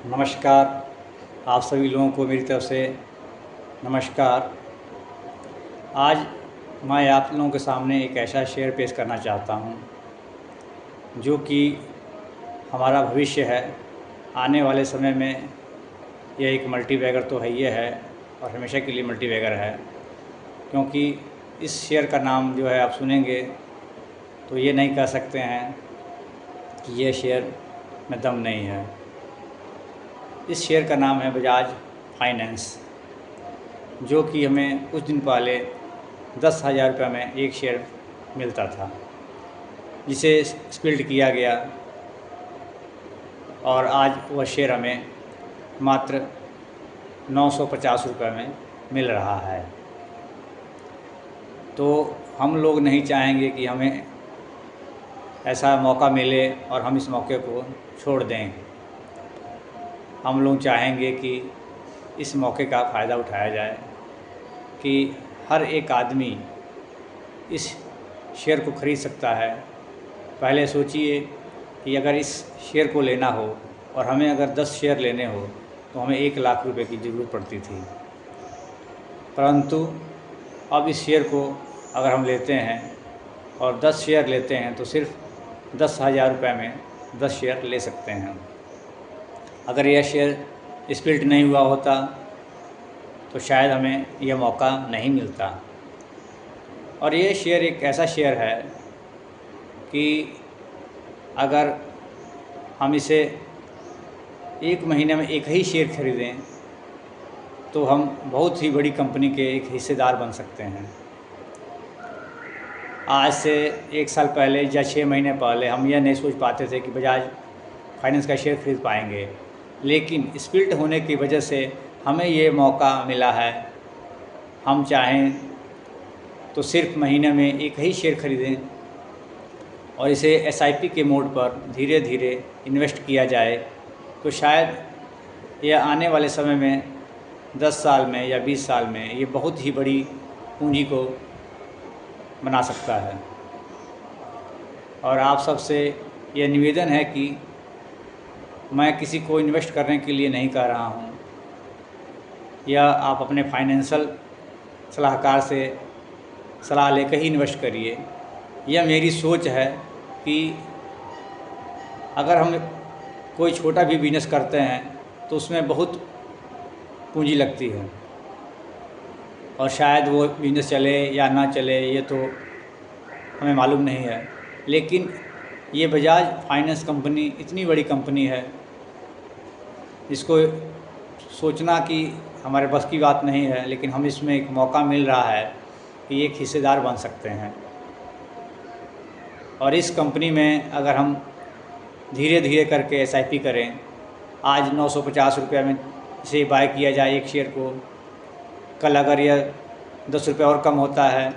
नमस्कार। आप सभी लोगों को मेरी तरफ से नमस्कार। आज मैं आप लोगों के सामने एक ऐसा शेयर पेश करना चाहता हूं जो कि हमारा भविष्य है। आने वाले समय में यह एक मल्टीबैगर तो है ही है और हमेशा के लिए मल्टीबैगर है, क्योंकि इस शेयर का नाम जो है आप सुनेंगे तो ये नहीं कह सकते हैं कि ये शेयर में दम नहीं है। इस शेयर का नाम है बजाज फाइनेंस, जो कि हमें कुछ दिन पहले 10,000 रुपये में एक शेयर मिलता था, जिसे स्प्लिट किया गया और आज वह शेयर हमें मात्र 950 रुपये में मिल रहा है। तो हम लोग नहीं चाहेंगे कि हमें ऐसा मौका मिले और हम इस मौके को छोड़ दें। हम लोग चाहेंगे कि इस मौके का फ़ायदा उठाया जाए कि हर एक आदमी इस शेयर को ख़रीद सकता है। पहले सोचिए कि अगर इस शेयर को लेना हो और हमें अगर 10 शेयर लेने हो तो हमें 1 लाख रुपए की ज़रूरत पड़ती थी, परंतु अब इस शेयर को अगर हम लेते हैं और 10 शेयर लेते हैं तो सिर्फ 10,000 रुपये में 10 शेयर ले सकते हैं। अगर यह शेयर स्प्लिट नहीं हुआ होता तो शायद हमें यह मौका नहीं मिलता। और ये शेयर एक ऐसा शेयर है कि अगर हम इसे एक महीने में एक ही शेयर खरीदें तो हम बहुत ही बड़ी कंपनी के एक हिस्सेदार बन सकते हैं। आज से 1 साल पहले या 6 महीने पहले हम यह नहीं सोच पाते थे कि बजाज फाइनेंस का शेयर खरीद पाएंगे, लेकिन स्प्लिट होने की वजह से हमें ये मौका मिला है। हम चाहें तो सिर्फ महीने में एक ही शेयर खरीदें और इसे एसआईपी के मोड पर धीरे धीरे इन्वेस्ट किया जाए तो शायद यह आने वाले समय में 10 साल में या 20 साल में ये बहुत ही बड़ी पूंजी को बना सकता है। और आप सबसे यह निवेदन है कि मैं किसी को इन्वेस्ट करने के लिए नहीं कह रहा हूँ, या आप अपने फाइनेंशियल सलाहकार से सलाह लेकर ही इन्वेस्ट करिए। यह मेरी सोच है कि अगर हम कोई छोटा भी बिजनेस करते हैं तो उसमें बहुत पूंजी लगती है और शायद वो बिजनेस चले या ना चले ये तो हमें मालूम नहीं है, लेकिन ये बजाज फाइनेंस कंपनी इतनी बड़ी कंपनी है, इसको सोचना कि हमारे बस की बात नहीं है, लेकिन हम इसमें एक मौका मिल रहा है कि एक हिस्सेदार बन सकते हैं। और इस कंपनी में अगर हम धीरे धीरे करके एसआईपी करें, आज 950 रुपये में इसे बाय किया जाए एक शेयर को, कल अगर यह 10 रुपये और कम होता है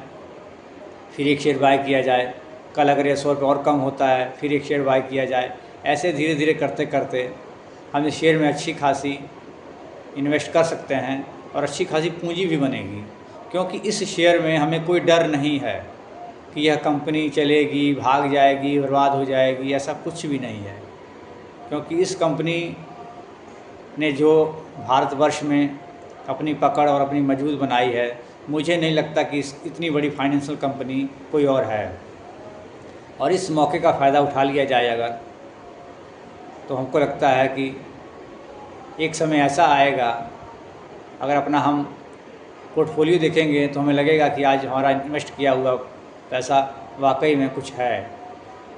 फिर एक शेयर बाय किया जाए, कल अगर यह 100 रुपये और कम होता है फिर एक शेयर बाय किया जाए, ऐसे धीरे धीरे करते करते हम इस शेयर में अच्छी खासी इन्वेस्ट कर सकते हैं और अच्छी खासी पूंजी भी बनेगी। क्योंकि इस शेयर में हमें कोई डर नहीं है कि यह कंपनी चलेगी, भाग जाएगी, बर्बाद हो जाएगी, ऐसा कुछ भी नहीं है। क्योंकि इस कंपनी ने जो भारतवर्ष में अपनी पकड़ और अपनी मजबूत बनाई है, मुझे नहीं लगता कि इतनी बड़ी फाइनेंशियल कंपनी कोई और है। और इस मौके का फ़ायदा उठा लिया जाए अगर, तो हमको लगता है कि एक समय ऐसा आएगा, अगर अपना हम पोर्टफोलियो देखेंगे तो हमें लगेगा कि आज हमारा इन्वेस्ट किया हुआ पैसा वाकई में कुछ है।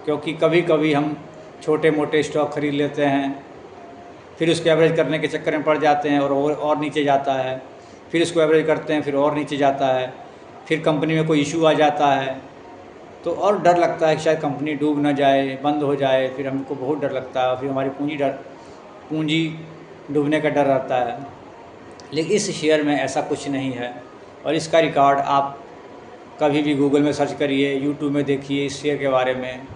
क्योंकि कभी कभी हम छोटे मोटे स्टॉक खरीद लेते हैं, फिर उसको एवरेज करने के चक्कर में पड़ जाते हैं और नीचे जाता है, फिर इसको एवरेज करते हैं फिर और नीचे जाता है, फिर कंपनी में कोई इशू आ जाता है तो और डर लगता है कि शायद कंपनी डूब ना जाए, बंद हो जाए, फिर हमको बहुत डर लगता है, फिर हमारी पूंजी डूबने का डर रहता है। लेकिन इस शेयर में ऐसा कुछ नहीं है और इसका रिकॉर्ड आप कभी भी गूगल में सर्च करिए, यूट्यूब में देखिए इस शेयर के बारे में,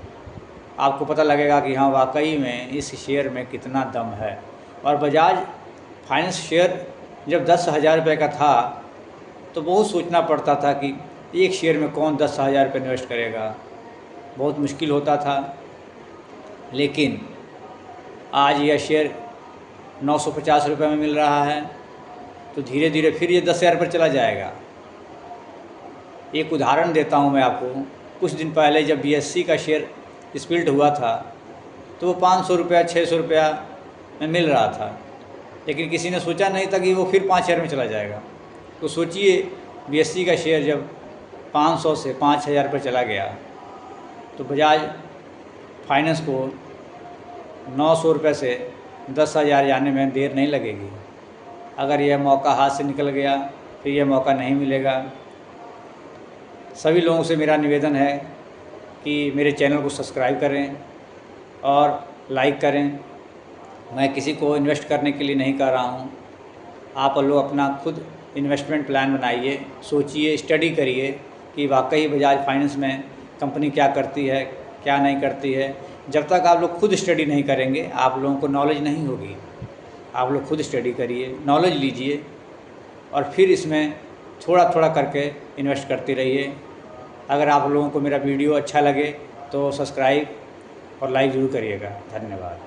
आपको पता लगेगा कि हाँ वाकई में इस शेयर में कितना दम है। और बजाज फाइनेंस शेयर जब 10,000 रुपये का था तो बहुत सोचना पड़ता था कि एक शेयर में कौन 10,000 रुपये इन्वेस्ट करेगा, बहुत मुश्किल होता था। लेकिन आज यह शेयर 950 रुपये में मिल रहा है, तो धीरे धीरे फिर ये 10,000 पर चला जाएगा। एक उदाहरण देता हूँ मैं आपको। कुछ दिन पहले जब BSC का शेयर स्प्लिट हुआ था तो वो 500 रुपया 600 रुपया में मिल रहा था, लेकिन किसी ने सोचा नहीं था कि वो फिर 5,000 में चला जाएगा। तो सोचिए BSC का शेयर जब 500 से 5,000 पर चला गया तो बजाज फाइनेंस को 900 रुपये से 10,000 जाने में देर नहीं लगेगी। अगर यह मौका हाथ से निकल गया फिर यह मौका नहीं मिलेगा। सभी लोगों से मेरा निवेदन है कि मेरे चैनल को सब्सक्राइब करें और लाइक करें। मैं किसी को इन्वेस्ट करने के लिए नहीं कह रहा हूँ। आप लोग अपना खुद इन्वेस्टमेंट प्लान बनाइए, सोचिए, स्टडी करिए कि वाकई बजाज फाइनेंस में कंपनी क्या करती है क्या नहीं करती है। जब तक आप लोग खुद स्टडी नहीं करेंगे आप लोगों को नॉलेज नहीं होगी। आप लोग खुद स्टडी करिए, नॉलेज लीजिए और फिर इसमें थोड़ा थोड़ा करके इन्वेस्ट करते रहिए। अगर आप लोगों को मेरा वीडियो अच्छा लगे तो सब्सक्राइब और लाइक ज़रूर करिएगा। धन्यवाद।